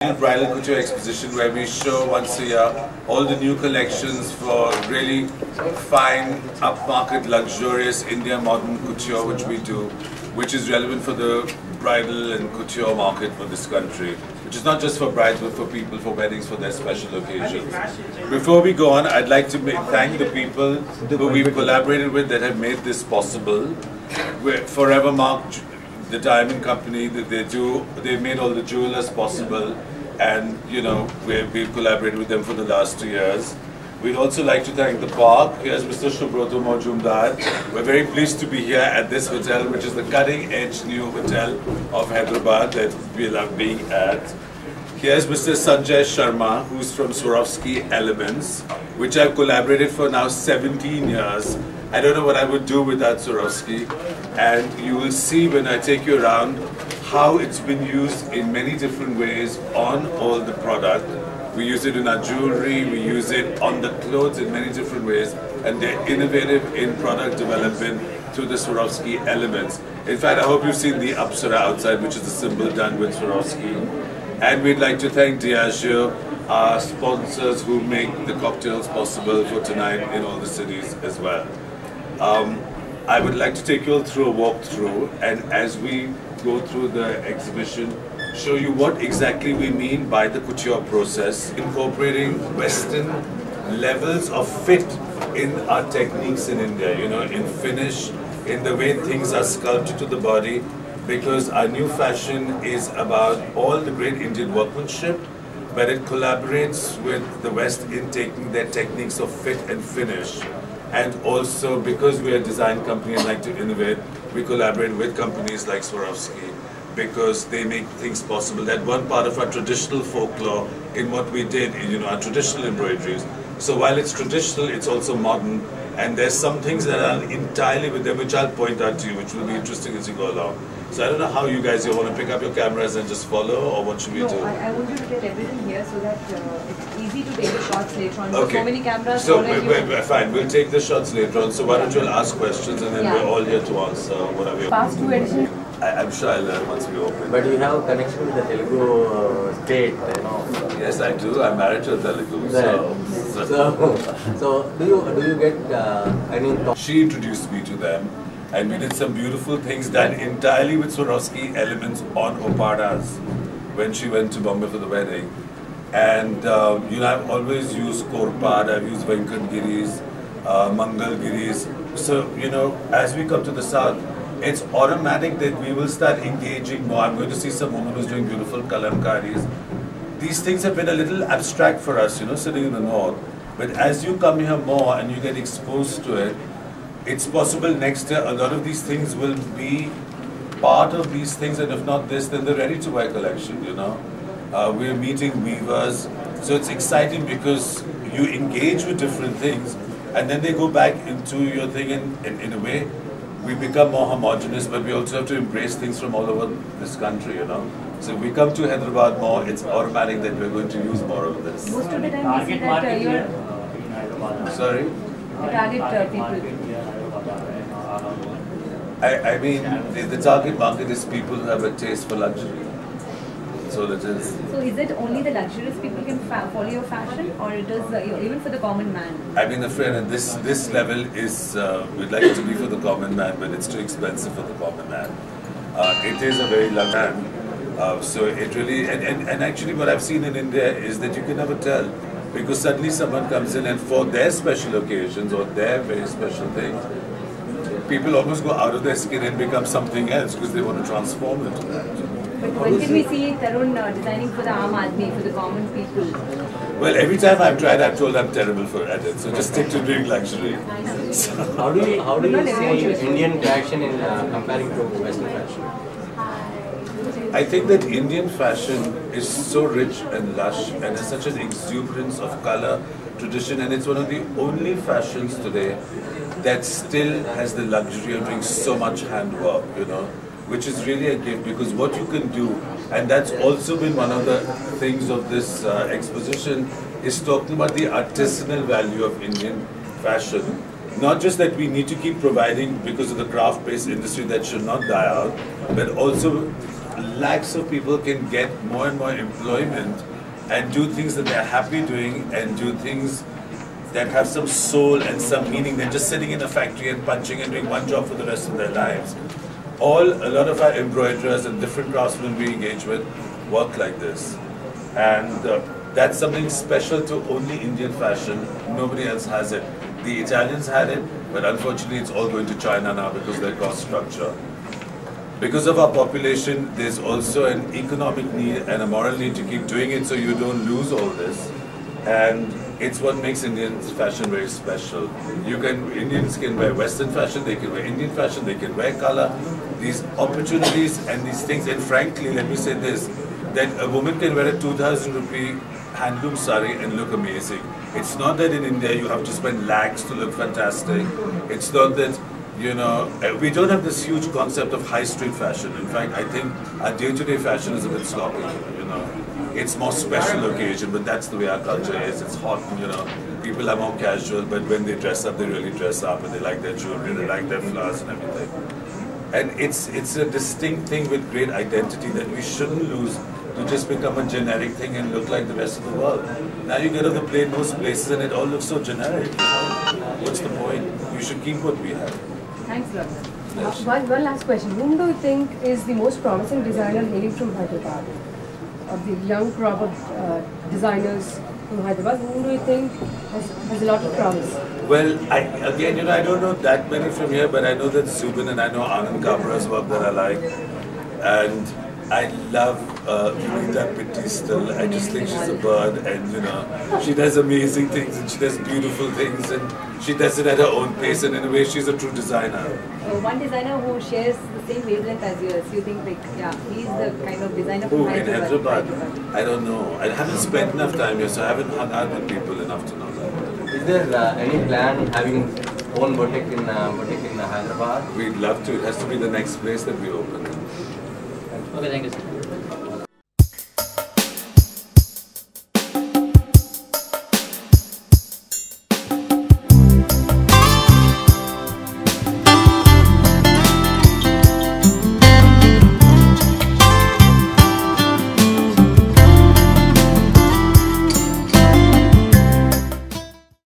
Bridal Couture exposition where we show once a year all the new collections for really fine, upmarket, luxurious India modern couture which we do, which is relevant for the bridal and couture market for this country, which is not just for brides but for people, for weddings, for their special occasions. Before we go on, I'd like to thank the people who we've collaborated with that have made this possible. Forever Mark, the diamond company that they've made all the jewelers possible, and you know we've collaborated with them for the last 2 years. We'd also like to thank the park. Here's Mr. Subroto Majumdar. We're very pleased to be here at this hotel, which is the cutting-edge new hotel of Hyderabad that we love being at. Here's Mr. Sanjay Sharma, who's from Swarovski Elements, which I've collaborated for now 17 years. I don't know what I would do without Swarovski, and you will see when I take you around how it's been used in many different ways on all the product. We use it in our jewelry, we use it on the clothes in many different ways, and they're innovative in product development through the Swarovski Elements. In fact, I hope you've seen the Apsara outside, which is the symbol done with Swarovski. And we'd like to thank Diageo, our sponsors who make the cocktails possible for tonight in all the cities as well. I would like to take you all through a walkthrough, and as we go through the exhibition, show you what exactly we mean by the couture process, incorporating Western levels of fit in our techniques in India, you know, in finish, in the way things are sculpted to the body, because our new fashion is about all the great Indian workmanship, but it collaborates with the West in taking their techniques of fit and finish. And also, because we are a design company and like to innovate, we collaborate with companies like Swarovski because they make things possible. That one part of our traditional folklore in what we did, you know, our traditional embroideries. So while it's traditional, it's also modern, and there's some things that are entirely with them, which I'll point out to you, which will be interesting as you go along. So I don't know how you guys, you want to pick up your cameras and just follow, or what should we do? I want you to get everything here so that it's easy to take the shots later on. Okay. So many cameras. So we're fine. We'll take the shots later on. So why don't you all ask questions, and then we're all here to answer whatever. Past 2 editions. I'm sure I'll learn once we open. But you have connection with the Telugu state, you know. Yes, I do. I'm married to a Telugu. So do you get any thought? She introduced me to them, and we did some beautiful things done entirely with Swarovski Elements on Opadas when she went to Bombay for the wedding. And you know, I've always used Korpad, I've used Venkatgiris, Mangalgiris. So you know, as we come to the south, it's automatic that we will start engaging more. I'm going to see some woman who's doing beautiful kalamkaris. These things have been a little abstract for us, you know, sitting in the north. But as you come here more and you get exposed to it, it's possible next year a lot of these things will be part of these things, and if not this, then the ready-to-wear collection, you know. We're meeting weavers, so it's exciting because you engage with different things, and then they go back into your thing, and in a way, we become more homogenous, but we also have to embrace things from all over this country, you know. So if we come to Hyderabad more, it's automatic that we're going to use more of this. Most of the time we see that you're... Sorry? The target people. I mean, the target market is people who have a taste for luxury. That's all it is. So is it only the luxurious people can follow your fashion, or it is even for the common man? I mean, friend, and this level is, we'd like it to be for the common man, but it's too expensive for the common man. It is a very luxury man. So it really, and actually what I've seen in India is that you can never tell, because suddenly someone comes in and for their special occasions or their very special things, people almost go out of their skin and become something else because they want to transform into that. But when can we see Tarun designing for the Aam Aadmi, for the common people? Well, every time I've tried, I've told I'm terrible at it. So just stick to doing luxury. So how do you see Indian fashion in comparing to Western fashion? I think that Indian fashion is so rich and lush and has such an exuberance of color, tradition, and it's one of the only fashions today that still has the luxury of doing so much handwork, you know, which is really a gift, because what you can do, and that's also been one of the things of this exposition, is talking about the artisanal value of Indian fashion. Not just that we need to keep providing because of the craft-based industry that should not die out, but also lakhs of people can get more and more employment and do things that they're happy doing and do things that have some soul and some meaning than just sitting in a factory and punching and doing one job for the rest of their lives. A lot of our embroiderers and different craftsmen we engage with work like this. And that's something special to only Indian fashion. Nobody else has it. The Italians had it, but unfortunately it's all going to China now because of their cost structure. Because of our population, there's also an economic need and a moral need to keep doing it so you don't lose all this. And it's what makes Indian fashion very special. Indians can wear Western fashion, they can wear Indian fashion, they can wear color. These opportunities and these things, and frankly, let me say this, that a woman can wear a 2,000 rupee handloom sari and look amazing. It's not that in India you have to spend lakhs to look fantastic. It's not that, you know, we don't have this huge concept of high street fashion. In fact, I think our day-to-day fashion is a bit sloppy, you know. It's more special occasion, but that's the way our culture is. It's hot, you know. People are more casual, but when they dress up, they really dress up, and they like their jewelry, they like their flowers and everything. And it's a distinct thing with great identity that we shouldn't lose to just become a generic thing and look like the rest of the world. Now you get on the plane most places and it all looks so generic. What's the point? You should keep what we have. Thanks, Lord. One last question. Whom do you think is the most promising designer hailing from Hyderabad? Of the young crop of designers from Hyderabad, whom do you think has a lot of promise? Well, again, you know, I don't know that many from here, but I know that Zubin and I know Anand Kabra's work that I like. And I love Vinita Pitti still. I just think she's a bird, and you know, she does amazing things and she does beautiful things and she does it at her own pace, and in a way she's a true designer. One designer who shares the same wavelength as yours, you think like, yeah, he's the kind of designer from Who, in Hyderabad? I don't know. I haven't spent enough time here, so I haven't hung out with people enough to know that. Is there any plan having own boutique in Hyderabad? We'd love to. It has to be the next place that we open. Okay, thank you, sir.